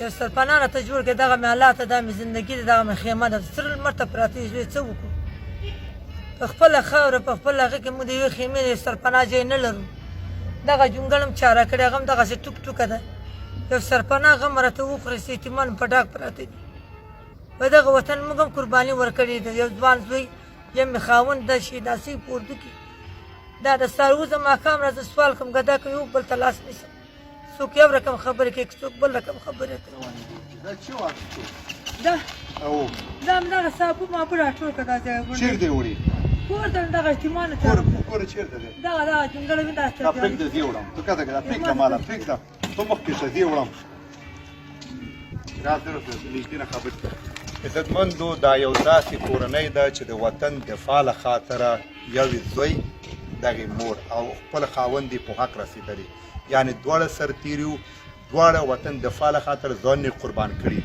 یو سرپناه راته جوړ کړې دغه مې حالات دا مې زندګي ده دغه مې خیمه ده سره لمر ته پراته یو څه وکړو په خپله خاوره په خپل هغه کې موږ د یوې خیمې د سرپناه ځای نه لرو دغه جونګړ هم چاره کړې هغه هم دغسې ټوک ټوکه ده یو سرپناه غم راته وخورېست یتیمان په ډاګ پراته دي په دغه وطن موږ هم قرباني ورکړې ده یو ځوان زوی یم مې خاوند ده شهیداسي په اردو کې دا د ساروزه ماښام راځه سوال کوم ګدا کوم یو بل ته لاس نیسم څوک یو رقم خبرې کوي څوک بل رقم خبرې کوي دا همدغه صابو مابو راټول کړه دا ځای چیرته وړي کور ته دغه یتیمانو ته کور چیرته دی دغه جونګړه وي دا دا پرېږده زه یې وړم تو کته کړه پرېږده ماله پرېږده تو مخکې شه زه یې وړم راځه نږدې نه خبرې عزتمندو دا یو داسې کورنۍ ده چې د وطن دفاع له خاطره یو زوی دغې مور او خپل خاوند یې په حق رسېدلی یعنې دواړه سرتیري وو دواړه وطن دفاع له خاطر ځانونه یې قربان کړي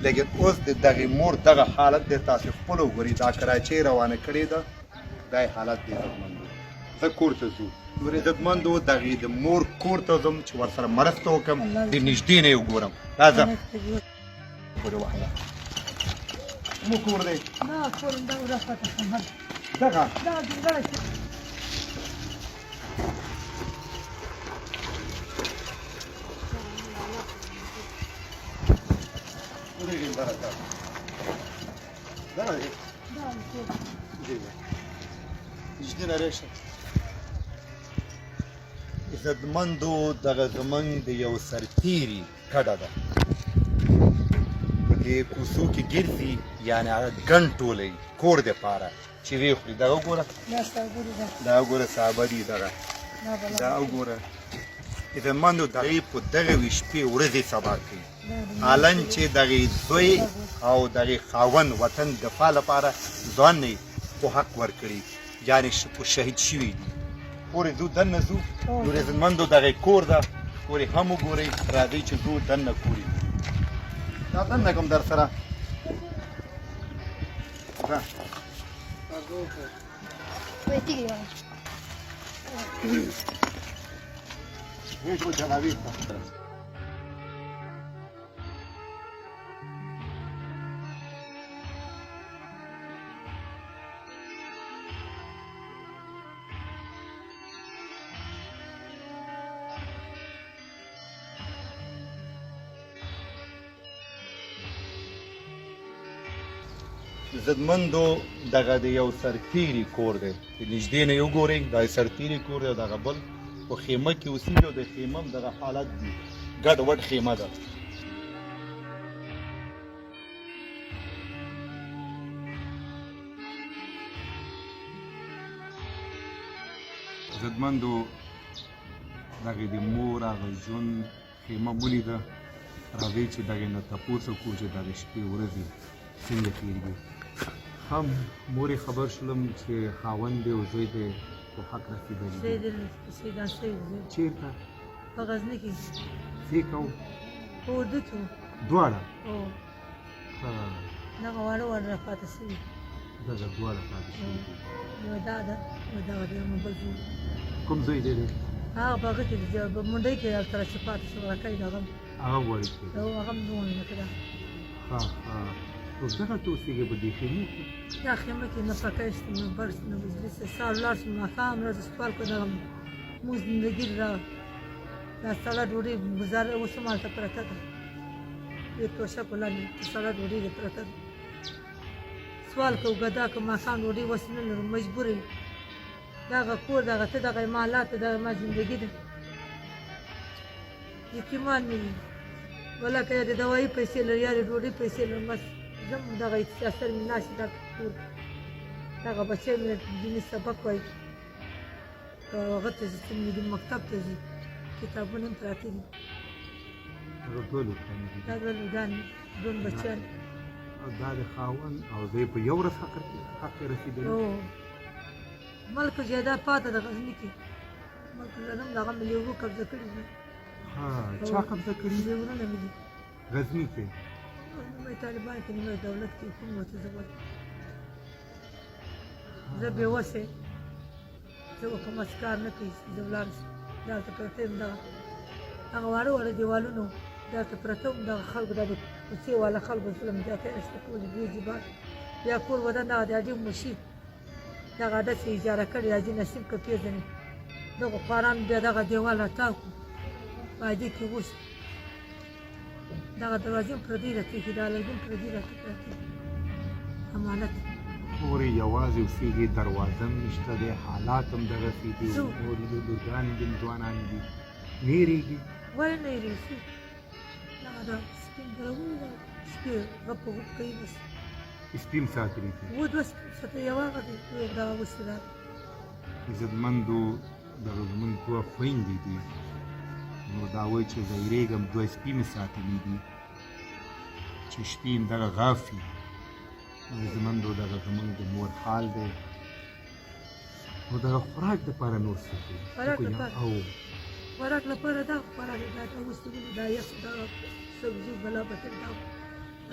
لیکن اوس د دغې مور دغه حالت دی تاسې خپله وګورئ دا کراچۍ روانه کړې ده دا حالت دی عزتمندو زه کور ته ځو نور عزتمندو دغې د مور کور ته ځم چې ورسره مرسته وکړم د نږدې نه یې وګورم راځه مو کور دی دا کور دا ورافته خمر دغه دا جونګړه عزتمندو دغه زموږ د یو سرتیري کډه ده په دې کوڅو کې ګرځي یعنې هغه ګن ټولوي کور دپاره چې ویې خوري دا وګوره دا وګوره صحابه دي دغه دا وګوره عزتمندو دغې په دغه وي شپې ورځې سبا کوي حالن چې دغې زوی او دغې خاوند وطن دفاع لپاره ځان نه په حق ورکړي یعنې شهید شوي دي پورې ځو دننه ځو نور عزتمندو دغې کور ده پورې هم وګورئ راځئ چې ځو دننه کورې دا دننه کوم در سره عزتمندو دغه د یو سرتیري کور دی نږدې نه یې وګورئ دا سرتیري کور دی دغه بل په خیمه کې اوسېږي او د خیمه هم دغه حالت دي ګډ وډ خیمه ده عزتمندو دغې د مور هغه ژوند خیمه ولیده راځئ چې دغې نه تپوس وکړو چې دغې شپې ورځې څنګه تېرېږي هم مورې خبر شولم چې خاوند دی او زوی دی په حق رسېدلی چېرته په غزني کې څه کوو په اردو کې دواړه دغه واړه واړه راپاته شوي دغه دواړه پاتې شوي یوه دا ده یوه دغه دی یو بل زوی کوم زوی دی هغه په هغه کې په منډۍ کې هلته چې پاتې شو راکۍ د هغه هغه غواړي هغه هم ځوان نه کړه اوس دغه ته اوسېږې په دې خیمې کې دا خیمه کې نه پکۍ شته نه بر شته نه بجلي شته سهار ولاړ شو ماښام راځه سوال کړو دغه موږ زندګي را دا سړه ډوډۍ ګزاره اوس هم هلته پرته ده دې توشه په لاندې سړه ډوډۍ دې پرته ده سوال کوو ګدا که ماښام ډوډۍ وس نه لرو مجبور یو دغه کور دغه ته دغه ما حالات دغه ما زندګي ده یتیمان مې وي ولا که یا د دوایي پیسې لري یا د ډوډۍ پیسې لرم بس زم دغه سیاستر مې ناستې دا کور دغه بچی مې دیني سبق وایي هغه ته ځي څه مکتب ته ځي کتابونه هم پراته دي دا دوه لوګان دوه بچیان دا د خاوند او زوی په یو ورځ حق کې رسېدلي ملک جایداد پاته د غزني کې ملک لرم دغه مې لیوو قبضه کړي دي چا قبضه کړي دي ورونه مې دي غزني کې نیمه طالبان کې نیمه دولت کې کوم ورته زه وایم زه بېوسه زه کوم کار نه کوي زه ولاړ شم دلته پرته یم دغه هغه واړه واړه دیوالونه دلته پرته وم دغه خلکو دا د کوڅې والا خلکو ظلم زیاتی نشته کولې بوجي باد بیا کور ودان دغه د حاجي مشي دغه اډه چې اجاره کړې حاجي نسیم که پېژنې دغو خوارانو بیا دغه دیوال راتاو کړو په حاجي کې اوس دغه دروازې هم پردۍ راته ایښي دا لرګي هم پردي راته پرتې دي امانت پورې یوازې اوسېږي دروازه هم نشته دی حالات هم دغسې دي مورې دي لورګانې دي ځوانانې دي نه هېرېږي ولې نه هېرېږي دغه د سپین ګرمونو ده سپي غپ غپ کوي بس سپي هم ساتلي دي و دوه سپي ساته یو هغه دی دغه اوسې دا عزتمندو دغه زمونږ دوه خویندې دي نو دا وایي چې زه هېرېږم دوه سپي مې ساتلي دي چې شپې هم دغه غافي عزتمندو دغه زمونږ د مور حال دی نو دغه خوراک دپاره نور څه کوي او خوراک لپاره دا خوراک دا ته اوس ولې دا یخ دغه سبزي بلا بټر دا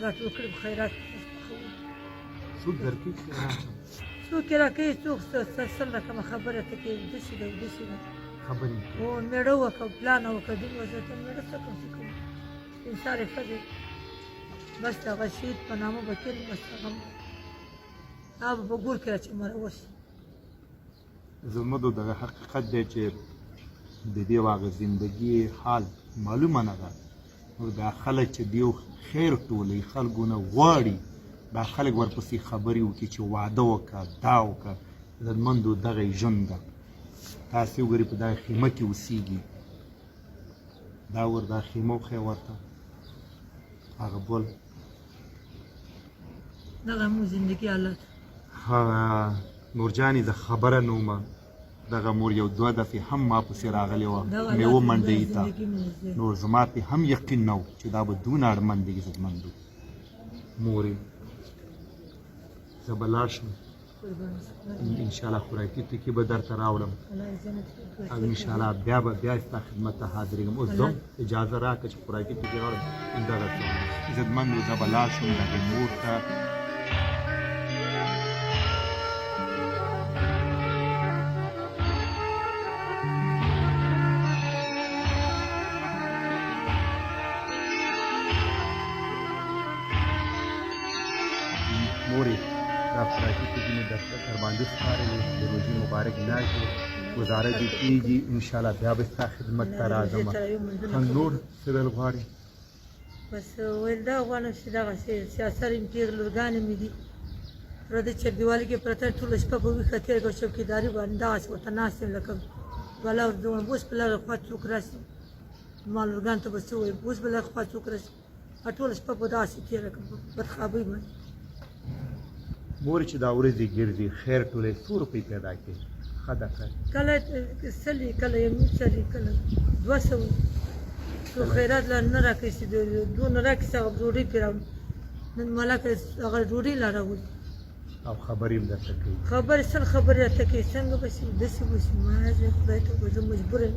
راټول کړي خیرات څوک درکوي خیرات څوک یې راکوي څوک سل رقمه خبره ته کوي داسې ده داسې ده خبرې او مېړه وکړه پلانه وکړه دین وضعیت مېړه څه کوم څه کوم انسان یې ښه دی بس دغه شهید په نامه به کړي بس هغه هغه به په ګور کې راچمره وشي زمدو دغه حقیقت دی چې د دې واغه زندګي حال معلومه نه ده نو دا خلک چې دیو خیر ټولوي خلکو نه غواړي دا خلک ورپسې خبرې وکړي چې واده وکړه دا وکړه عزتمندو دغه یې ژوند ده تاسې وګورئ په دغه خیمه کې اوسېږي دا ور دا خیمه وښیه ورته هغه بل دغه مو زندګي حالت نورجانې زه خبره نه ومه دغه مور یو دوه دفعې هم ما پسې راغلې وه مې ومنډوي ته نو زما پې هم یقین نه و چې دا به دونه اړمن دی عزتمندو مورې زه به لاړ شم انشاءالله خوراکي ټکي به درته راوړم او انشاءالله بیا ستا خدمت ته حاضرېږم اوس ځم اجازه راکړه چې خوراکي ټکي راوړم همدغسې عزتمندو زه به لاړ شم دغې مور ته مورې دا خوراکي ټکي مې درته در باندې سپارلې د روژې مبارک میاشت دی ګزاره دې کېږي انشاءالله بیا به ستا خدمت ته راځم نور څه ویل غواړې بس ویل دا غواړم چې دغسې سیاست مې پېغلې لورګانې مې دي پردې چرګېوالي کې پرته ټوله شپه په ویښه تېره کړه چوکیداري باندې دغسې ورته ناست یم لکه بلا ورته وایم اوس په لغه خوا څوک راسي زما لورګانو ته به څه ووایم اوس به لغه خوا څوک راسي ټوله شپه به دغسې تېره کړم بدخوابۍ باندې مورې چې دا ورځې ګرځي خیر ټولې څو روپۍ پیدا کړې ښه ده کله سلې کله یو نیم سلې کله 200 څو خیرات لا نه راکوي چې دونه راکړي چې هغه ډوډۍ پرې راوړي نن ملکه هغه ډوډۍ لا راوړي او خبرې هم درته کوي خبرې سل خبرې راته کوي څنګه به شي داسې به شي ما زه خدای ته به زه مجبور یم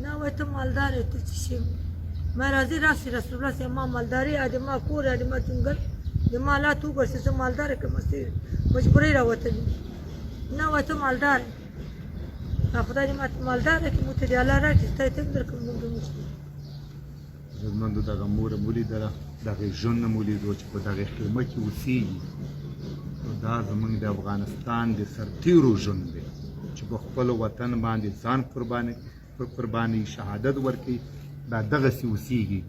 نه وایي ته مالدار یې ته څه شي ما راځي راسي رسول الله صاحب ما مالداري د ما کور د ما جنګل د ما حالات وګورئ زه مالداره کړم مجبورۍ راوتلې نه وایي ته مالدار یې خدای دې ماته مالدار کړي موږ ته دې الله راکړي خدای ته هم درکړم موږ به عزتمندو دغه موره مو لیدله دغې ژوند نه مو لیدو چې په دغې خیمه کې اوسېږي نو دا زموږ د افغانستان د سرتېرو ژوند دی چې په خپل وطن باندې ځان قرباني شهادت ورکوي دا دغسې اوسېږي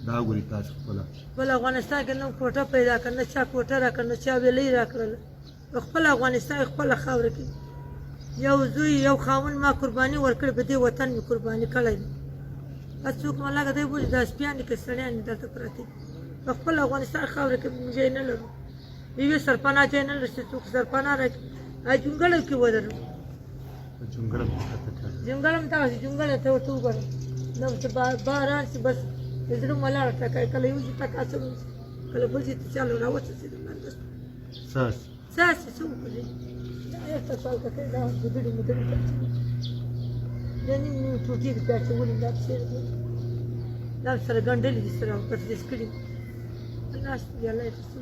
دا ګوري تاسو خپل افغانستان کې نه کوټه پیدا کړه نه چا کوټه راکړه نه چا ویلۍ راکړله په خپل افغانستان خپله خاوره کې یو زوی یو خاوند ما قرباني ورکړې په دې وطن مې قرباني کړی دی بس څوک ملکه دی بولي دا سپیان دي که سړیان دي دلته پراته دي په خپل افغانستان خاوره کې موږ ځای نه لرو یوې سرپناه ځای نه لرو چې څوک سرپناه راکړي جونګړو کې ودرو جونګړ هم دغسې جونګړ ته ورته وګوره نه چې باران شي بس زړه مه لاړه ټکای کله یو ځای ټکا څه کله بل ځای ته چالو راوڅڅېدم څاڅې څه وکړې یرته پالکه کوي دا ګدړې مدړې ته دا نیم نیم ټوټې دې پرې اچولې دا پسې دا سره ګنډلې دي سره پردېس کړي ناست دي الله یې ته څه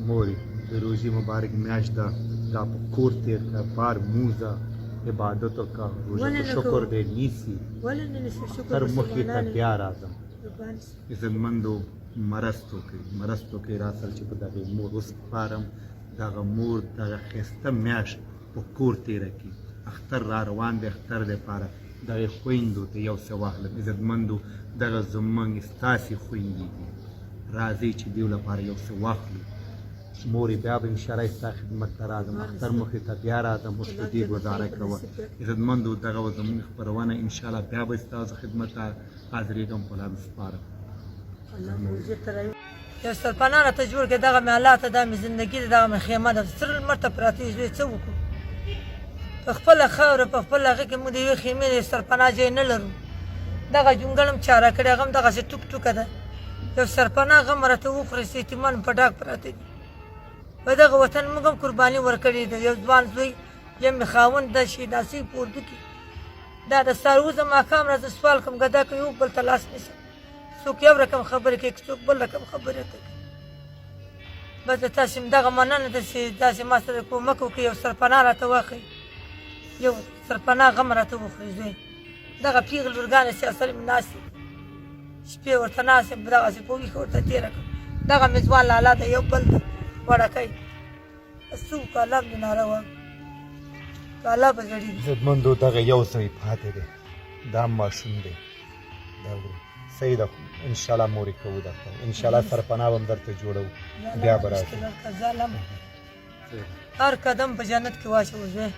مورې د روژې مبارک میاشت ده دا په کور تېر کړه بار موزه عبادت وکړه روژه ته شکر دی نیسي ولې نه نیسي شکر تر مخکې ته بیا راځم عزتمندو مرستو کوي راسل چې په دغې مور اوس پارم دغه مور دغه ښایسته میاشت په کور تېره کړي اختر را روان دی اختر دپاره دغې خویندو ته یو څه واخلم عزتمندو دغه زموږ ستاسې خویندې دي راځئ چې دیو لپاره یو څه واخلو مورې بیا به انشاءالله ستا خدمت ته راځم اختر مخې ته بیا راځم اوس په دې ګزاره کوه عزتمندو دغه به زموږ خپرونه انشاءالله بیا به ستاسو خدمت ته حاضرېږم په لاس سپارم یو سرپناه راته جوړ کړې دغه مې الله ته دا مې زندګي ده دغه مې خیمه ده سره لمر ته پراته یو څه وکړو په خپله خاوره په خپل هغه کې موږ د یوې خیمې د سرپناه ځای نه لرو دغه جونګړ هم چاره کړې هغه هم دغسې ټوک ټوکه ده یو سرپناه غم راته وخوري یتیمان په ډاګ پراته دي په دغه وطن موږ هم قرباني ورکړې ده یو ځوان زوی یم مې خاوند ده شهیداسي په اردو کې دا د ساروزه ماښام راځه سوال کوم ګدا کوي یو بل ته لاس نیسم څوک یو رقم خبرې کوي څوک بل رقم خبرې کوي بس تاسې هم دغه مننه ده چې داسې ما سره کومک وکړي یو سرپناه راته واخلئ یو سرپناه غم راته وخوري زوی دغه پیغلې لورګانې سیاسل مې ناست دي شپې ورته ناست یم دغسې په ویښه ورته تېره کړم دغه مې ځوان لالا ده یو بل ته وړکی بس څه وکړو الله مې ناروا که الله به زړېږي عزتمندو دغه یو څه یې پاتې دی دا ماشوم دی دا صحیح ده انشاءالله مورې کوو درته انشاءالله سرپناه به هم درته جوړوو بیا به راشو هر قدم په جنت کې واچوو زوی